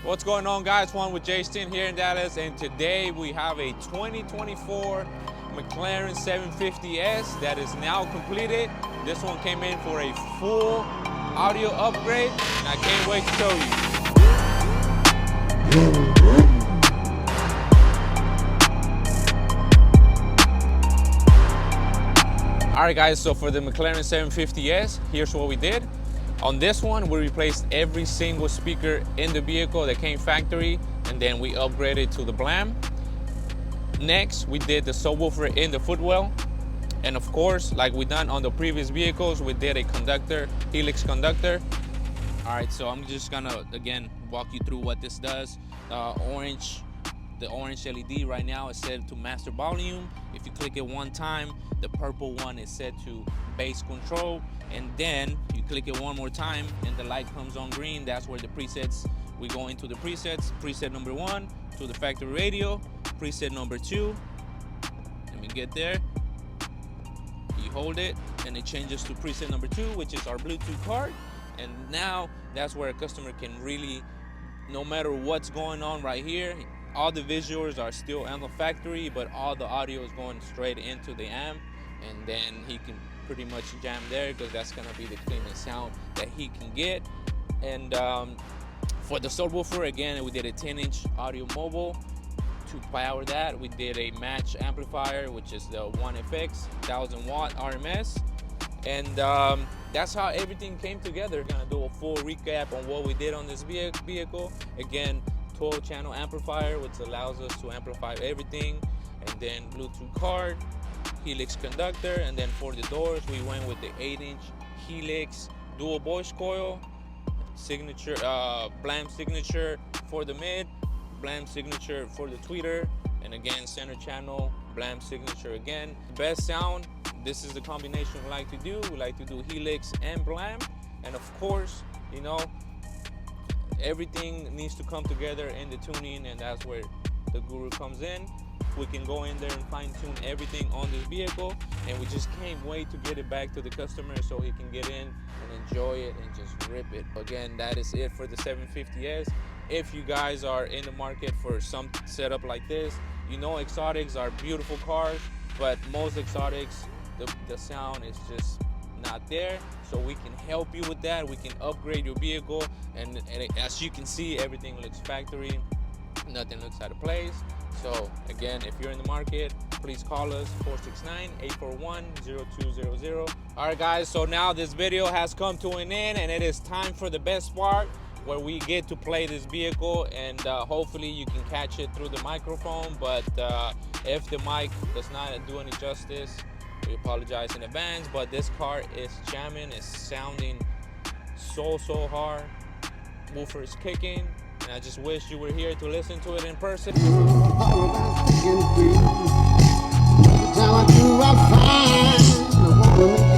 What's going on, guys? Juan with Tint here in Dallas, and today we have a 2024 McLaren 750S that is now completed. This one came in for a full audio upgrade, and I can't wait to show you. Alright guys, so for the McLaren 750S, here's what we did. On this one, we replaced every single speaker in the vehicle that came factory, and then we upgraded to the Blam. Next, we did the subwoofer in the footwell. And of course, like we done on the previous vehicles, we did a conductor, Helix Conductor. Alright, so I'm just gonna, again, walk you through what this does. The orange LED right now is set to master volume. If you click it one time, the purple one is set to bass control, and then you click it one more time and the light comes on green. That's where the presets, we go into the presets. Preset number 1 to the factory radio, preset number 2, let me get there, you hold it and it changes to preset number 2, which is our Bluetooth card. And now that's where a customer can really, no matter what's going on right here, all the visuals are still on the factory, but all the audio is going straight into the amp, and then he can pretty much jam there because that's gonna be the cleanest sound that he can get. And for the subwoofer, again, we did a 10-inch audio mobile. To power that, we did a match amplifier, which is the 1FX 1000 watt RMS. And that's how everything came together. We're gonna do a full recap on what we did on this vehicle. Again, 12-channel amplifier, which allows us to amplify everything, and then Bluetooth card, Helix Conductor, and then for the doors, we went with the 8-inch Helix dual voice coil, signature, Blam Signature for the mid, Blam Signature for the tweeter, and again, center channel, Blam Signature again. Best sound, this is the combination we like to do. We like to do Helix and Blam, and of course, you know, everything needs to come together in the tuning, and that's where the guru comes in. We can go in there and fine-tune everything on this vehicle, and we just can't wait to get it back to the customer so he can get in and enjoy it and just rip it. Again, that is it for the 750S. If you guys are in the market for some setup like this, you know exotics are beautiful cars, but most exotics, the sound is just not there. So we can help you with that. We can upgrade your vehicle, and as you can see, everything looks factory, nothing looks out of place. So again, if you're in the market, please call us 469-841-0200. All right guys, so now this video has come to an end, and it is time for the best part, where we get to play this vehicle, and hopefully you can catch it through the microphone. But if the mic does not do any justice, we apologize in advance. But this car is jamming, it's sounding so hard. Woofer is kicking, and I just wish you were here to listen to it in person. How do I find the woman?